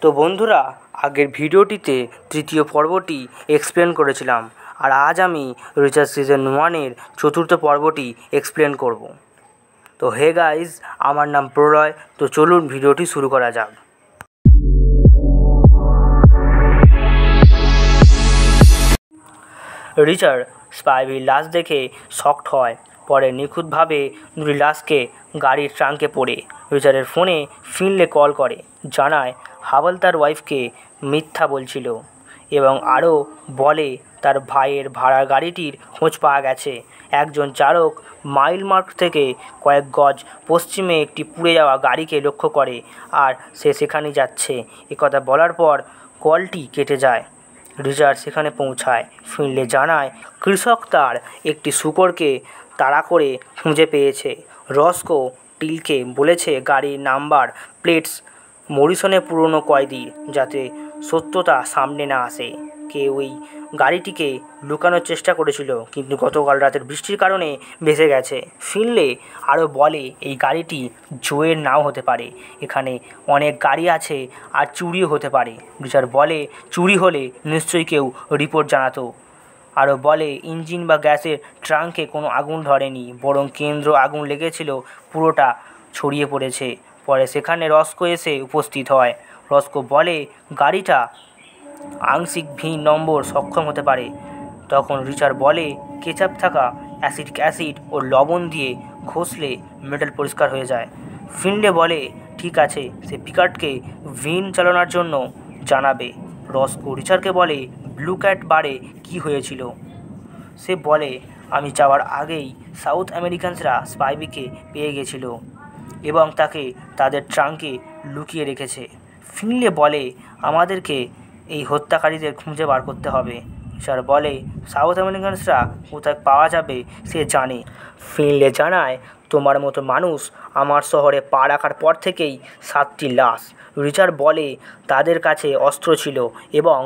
তো বন্ধুরা, আগের ভিডিওটিতে তৃতীয় পর্বটি এক্সপ্লেন করেছিলাম, আর আজ আমি রিচার্ড সিজন 1-এর চতুর্থ পর্বটি এক্সপ্লেন করব। তো হে গাইজ, আমার নাম প্রলয়। তো চলুন ভিডিওটি শুরু করা যাক। রিচার্ড স্পাইভির লাশ দেখে শকড হয়। পরে নিখুঁতভাবে দুটি লাশকে গাড়ির ট্রাঙ্কে পড়ে রিচার্ডের ফোনে ফিনলে কল করে, জানায় হাবল তার ওয়াইফকে মিথ্যা বলছিল এবং আরও বলে তার ভাইয়ের ভাড়ার গাড়িটির খোঁজ পাওয়া গেছে। একজন চালক মাইল মার্ক থেকে কয়েক গজ পশ্চিমে একটি পুড়ে যাওয়া গাড়িকে লক্ষ্য করে আর সে সেখানে যাচ্ছে। একথা বলার পর কলটি কেটে যায়। রিচার্ড সেখানে পৌঁছায়। ফিনলে জানায় কৃষক তার একটি শূকরকে তাড়া করে খুঁজে পেয়েছে। রস্কো টিলকে বলেছে গাড়ির নাম্বার প্লেটস মরিসনের পুরনো কয়েদি, যাতে সত্যতা সামনে না আসে। কেউ ওই গাড়িটিকে লুকানোর চেষ্টা করেছিল, কিন্তু গতকাল রাতের বৃষ্টির কারণে ভেসে গেছে। ফিনলে আরও বলে এই গাড়িটি জোয়ের নাও হতে পারে। এখানে অনেক গাড়ি আছে আর চুরিও হতে পারে। রিচার্ড বলে চুরি হলে নিশ্চয়ই কেউ রিপোর্ট জানাতো। আরও বলে ইঞ্জিন বা গ্যাসের ট্রাঙ্কে কোনো আগুন ধরেনি, বরং কেন্দ্র আগুন লেগেছিল, পুরোটা ছড়িয়ে পড়েছে। পরে সেখানে রস্কো এসে উপস্থিত হয়। রস্কো বলে গাড়িটা আংশিক ভি নম্বর সক্ষম হতে পারে। তখন রিচার্ড বলে কেচাপ থাকা অ্যাসিটিক অ্যাসিড ও লবণ দিয়ে ঘষলে মেটাল পরিষ্কার হয়ে যায়। ফিনলে বলে ঠিক আছে, সে পিকার্ডকে ভিন চালানোর জন্য জানাবে। রস্কো রিচার্ডকে বলে ব্লু ক্যাট বারে কী হয়েছিল। সে বলে আমি যাওয়ার আগেই সাউথ আমেরিকানসরা স্পাইভিকে পেয়ে গেছিল এবং তাকে তাদের ট্রাঙ্কে লুকিয়ে রেখেছে। ফিনলে বলে আমাদেরকে এই হত্যাকারীদের খুঁজে বার করতে হবে। রিচার্ড বলে সাউথ আমেরিকানসরা কোথায় পাওয়া যাবে সে জানে। ফিনলে জানায় তোমার মতো মানুষ আমার শহরে পা রাখার পর থেকেই 7টি লাশ। রিচার্ড বলে তাদের কাছে অস্ত্র ছিল এবং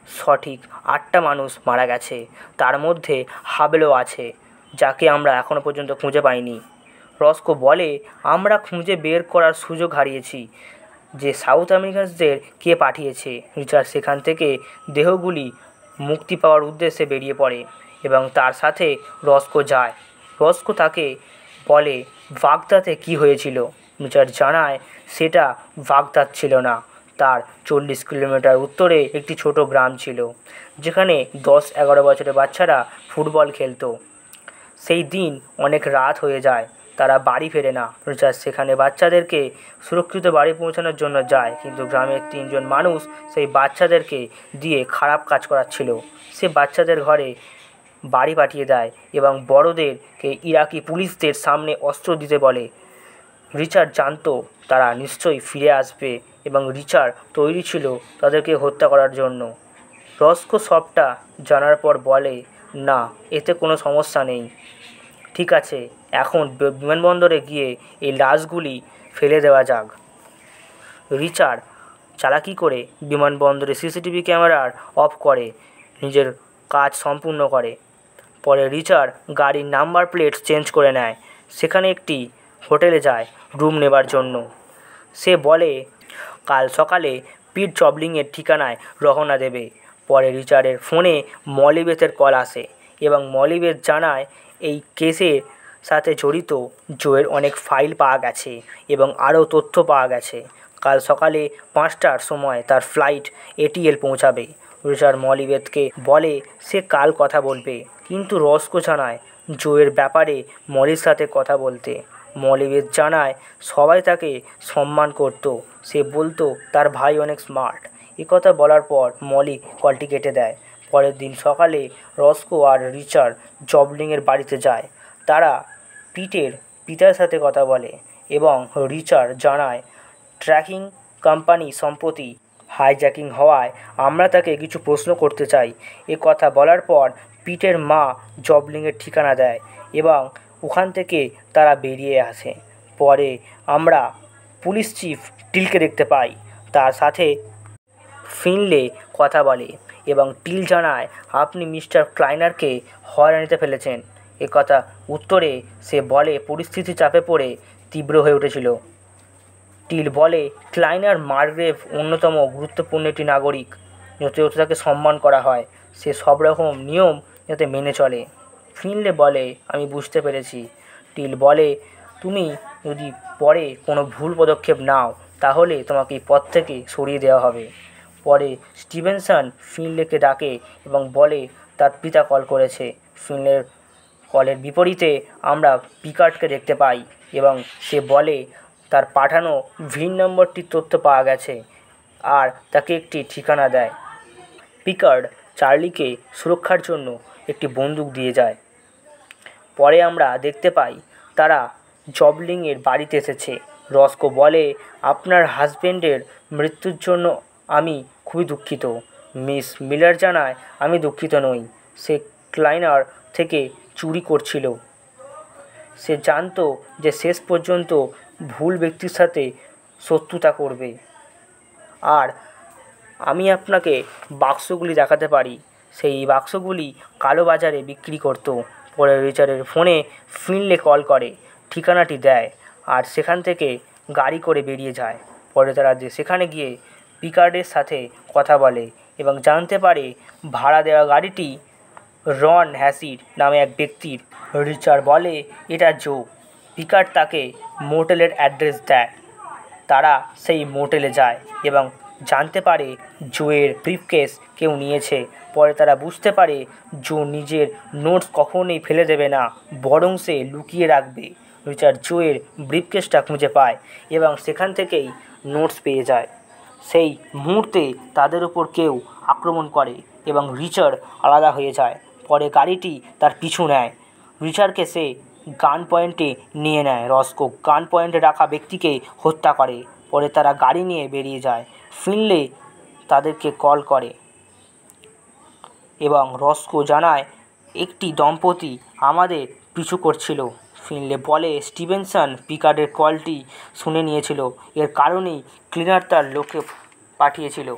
সঠিক 8টা মানুষ মারা গেছে, তার মধ্যে হাবেলও আছে, যাকে আমরা এখনও পর্যন্ত খুঁজে পাইনি। রস্কো বলে আমরা খুঁজে বের করার সুযোগ হারিয়েছি যে সাউথ আমেরিকানসদের কে পাঠিয়েছে। রিচার্ড সেখান থেকে দেহগুলি মুক্তি পাওয়ার উদ্দেশ্যে বেরিয়ে পড়ে এবং তার সাথে রস্কো যায়। রস্কো তাকে বলে বাগদাতে কি হয়েছিল। রিচার্ড জানায় সেটা বাগদাদ ছিল না, তার 40 কিলোমিটার উত্তরে একটি ছোট গ্রাম ছিল, যেখানে 10-11 বছরের বাচ্চারা ফুটবল খেলতো। সেই দিন অনেক রাত হয়ে যায়, তারা বাড়ি ফেরে না। রিচার্ড সেখানে বাচ্চাদেরকে সুরক্ষিত বাড়ি পৌঁছানোর জন্য যায়, কিন্তু গ্রামের 3জন মানুষ সেই বাচ্চাদেরকে দিয়ে খারাপ কাজ করাচ্ছিল। সে বাচ্চাদের ঘরে বাড়ি পাঠিয়ে দেয় এবং বড়দেরকে ইরাকি পুলিশদের সামনে অস্ত্র দিতে বলে। রিচার্ড জানতো তারা নিশ্চয়ই ফিরে আসবে এবং রিচার্ড তৈরি ছিল তাদেরকে হত্যা করার জন্য। রস্কো সবটা জানার পর বলে না, এতে কোনো সমস্যা নেই। ঠিক আছে, এখন বিমানবন্দরে গিয়ে এই লাশগুলি ফেলে দেওয়া যাক। রিচার্ড চালাকি করে বিমানবন্দরে সিসিটিভি ক্যামেরার অফ করে নিজের কাজ সম্পূর্ণ করে। পরে রিচার্ড গাড়ির নাম্বার প্লেট চেঞ্জ করে নেয়। সেখানে একটি হোটেলে যায় রুম নেবার জন্য। সে বলে কাল সকালে পিট জবলিংয়ের ঠিকানায় রওনা দেবে। পরে রিচার্ডের ফোনে মলিবেথের কল আসে এবং মলিবেথ জানায় এই কেসের সাথে জড়িত জোয়ের অনেক ফাইল পাওয়া গেছে এবং আরও তথ্য পাওয়া গেছে। কাল সকালে 5টার সময় তার ফ্লাইট এটিএল পৌঁছাবে। রিচার্ড মলিবেথকে বলে সে কাল কথা বলবে, কিন্তু রস্কো জানায় জোয়ের ব্যাপারে মলির সাথে কথা বলতে। মলিবেথ জানায় সবাই তাকে সম্মান করত, সে বলতো তার ভাই অনেক স্মার্ট। একথা বলার পর মলি কলটি কেটে দেয়। পরের দিন সকালে রস্কো আর রিচার্ড জবলিংয়ের বাড়িতে যায়। তারা পিটের পিতার সাথে কথা বলে এবং রিচার্ড জানায় ট্র্যাকিং কোম্পানি সম্প্রতি হাইজ্যাকিং হওয়ায় আমরা তাকে কিছু প্রশ্ন করতে চাই। এ কথা বলার পর পিটের মা জবলিংয়ের ঠিকানা দেয় এবং ওখান থেকে তারা বেরিয়ে আসে। পরে আমরা পুলিশ চিফ টিলকে দেখতে পাই, তার সাথে ফিনলে কথা বলে এবং টিল জানায় আপনি মিস্টার ক্লাইনারকে হয়রানিতে ফেলেছেন। একথা উত্তরে সে বলে পরিস্থিতি চাপে পড়ে তীব্র হয়ে উঠেছিল। টিল বলে ক্লাইনার মার্গ্রেভ অন্যতম গুরুত্বপূর্ণ একটি নাগরিক, যাতে তাকে সম্মান করা হয়, সে সব রকম নিয়ম যাতে মেনে চলে। ফিনলে বলে আমি বুঝতে পেরেছি। টিল বলে তুমি যদি পরে কোনো ভুল পদক্ষেপ নাও তাহলে তোমাকে এই পদ থেকে সরিয়ে দেওয়া হবে। পরে স্টিভেনসন ফিনলেকে ডাকে এবং বলে তার পিতা কল করেছে। ফিনলের কলের বিপরীতে আমরা পিকার্ডকে দেখতে পাই এবং সে বলে তার পাঠানো ভিন নম্বরটির তথ্য পাওয়া গেছে আর তাকে একটি ঠিকানা দেয়। পিকার্ড চার্লিকে সুরক্ষার জন্য একটি বন্দুক দিয়ে যায়। পরে আমরা দেখতে পাই তারা জবলিংয়ের বাড়িতে এসেছে। রস্কো বলে আপনার হাজবেন্ডের মৃত্যুর জন্য আমি খুবই দুঃখিত। মিস মিলার জানায় আমি দুঃখিত নই, সে ক্লাইনার থেকে চুরি করছিল। সে জানতো যে শেষ পর্যন্ত ভুল ব্যক্তির সাথে শত্রুতা করবে। আর আমি আপনাকে বাক্সগুলি দেখাতে পারি। সেই বাক্সগুলি কালো বাজারে বিক্রি করতো। পরে রিচার্ডের ফোনে ফিনলে কল করে, ঠিকানাটি দেয় আর সেখান থেকে গাড়ি করে বেরিয়ে যায়। পরে তারা সেখানে গিয়ে পিকার্ডের সাথে কথা বলে এবং জানতে পারে ভাড়া দেওয়া গাড়িটি রন হ্যাসির নামে এক ব্যক্তির। রিচার্ড বলে এটা জো। পিকার্ড তাকে মোটেলের অ্যাড্রেস দেয়। তারা সেই মোটেলে যায় এবং জানতে পারে জোয়ের ব্রিফকেস কেউ নিয়েছে। পরে তারা বুঝতে পারে জো নিজের নোটস কখনোই ফেলে দেবে না, বরং সে লুকিয়ে রাখবে। রিচার্ড জোয়ের ব্রিফকেসটা খুঁজে পায় এবং সেখান থেকেই নোটস পেয়ে যায়। সেই মুহূর্তে তাদের উপর কেউ আক্রমণ করে এবং রিচার্ড আলাদা হয়ে যায়। পরে গাড়িটি তার পিছু নেয়। রিচার্ডকে সে গান পয়েন্টে নিয়ে নেয়। রস্কো গান পয়েন্টে রাখা ব্যক্তিকে হত্যা করে। পরে তারা গাড়ি নিয়ে বেরিয়ে যায়। ফিনলে তাদেরকে কল করে এবং রস্কো জানায় একটি দম্পতি আমাদের পিছু করছিল। ফিনলে বলে স্টিভেনসন পিকার্ডের কলটি শুনে নিয়েছিল, এর কারণেই ক্লিনার তার লোককে পাঠিয়েছিল।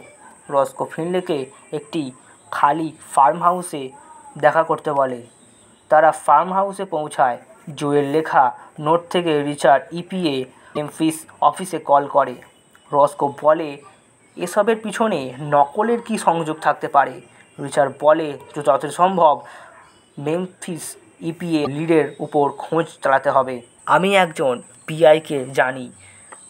রস্কো ফিনলেকে একটি খালি ফার্ম হাউসে দেখা করতে বলে। তারা ফার্ম হাউসে পৌঁছায়। জোয়ের লেখা নোট থেকে রিচার্ড ইপিএ মেমফিস অফিসে কল করে। রস্কো বলে এসবের পিছনে নকলের কী সংযোগ থাকতে পারে। রিচার্ড বলে যত সম্ভব মেমফিস ইপিএ লিডের উপর খোঁজ চালাতে হবে। আমি একজন পিআইকে জানি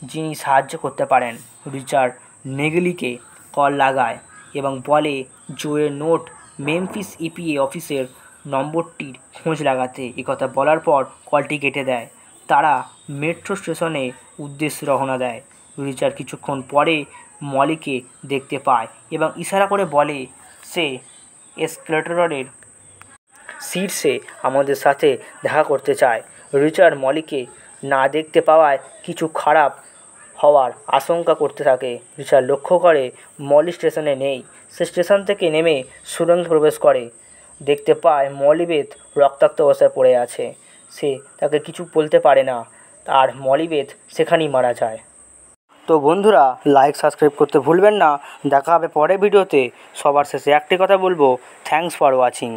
যিনি সাহায্য করতে পারেন। রিচার্ড নেগলিকে কল লাগায় এবং বলে জোয়ের নোট মেমফিস ইপিএ অফিসের নম্বরটির খোঁজ লাগাতে। একথা বলার পর কলটি কেটে দেয়। তারা মেট্রো স্টেশনে উদ্দেশ্যে রওনা দেয়। রিচার্ড কিছুক্ষণ পরে মলিকে দেখতে পায় এবং ইশারা করে বলে সে এসকেলেটরের শীর্ষে আমাদের সাথে দেখা করতে চায়। রিচার্ড মলিকে না দেখতে পাওয়ায় কিছু খারাপ হওয়ার আশঙ্কা করতে থাকে। রিচার্ড লক্ষ্য করে মলি স্টেশনে নেই। সে স্টেশন থেকে নেমে সুড়ঙ্গে প্রবেশ করে। দেখতে পায় মলিবেথ রক্তাক্ত অবস্থায় পড়ে আছে। সে তাকে কিছু বলতে পারে না আর মলিবেথ সেখানেই মারা যায়। তো বন্ধুরা, লাইক সাবস্ক্রাইব করতে ভুলবেন না। দেখা হবে পরের ভিডিওতে। সবার শেষে একটি কথা বলবো, থ্যাঙ্কস ফর ওয়াচিং।